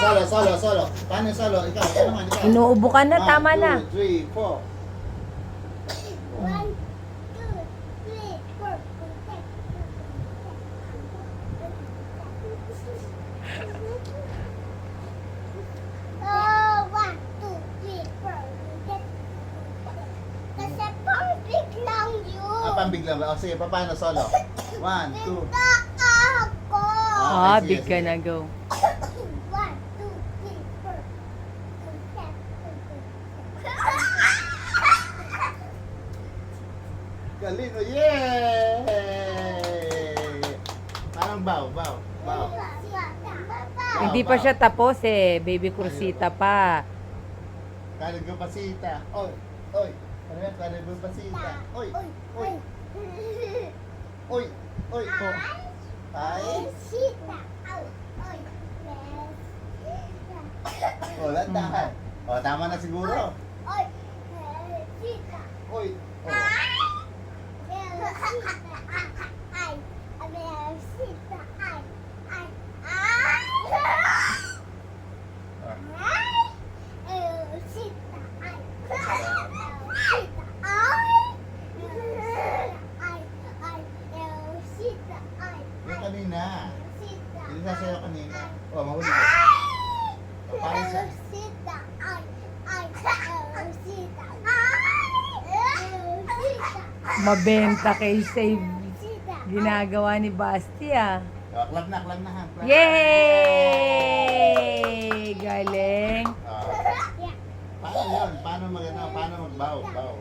solo. Paano solo? Ikaw naman, ikaw. Inuubo ka na, tama na. 1, 2, 3, 4. 1, 2, 3, 4. Oh, 1, 2, 3, 4. Kasi pambig lang yun. Pambiglang ba? O sige, paano solo? 1, 2. Pinta ako. Big ka na, go. 1, 2, 3, 4. Galing, oh, yay! Parang bow. Hindi pa siya tapos eh. Baby Kursita pa. Kaligo pasita. Oy. Ano yan? Kaligo pasita. Oy. Oh. Ay. Sita. Oh, lantahan. Oh, tama na siguro. Oy. Sita. Oy. Oh. Ay. Yung kanina. Yung sasayaw kanina. Oh, mahuli ka. Paano siya? Mabenta kay Save. Ginagawa ni Basti ah. Oh, clap na ha. Clap. Yay! Galing. Paano yun? Paano mag-bow?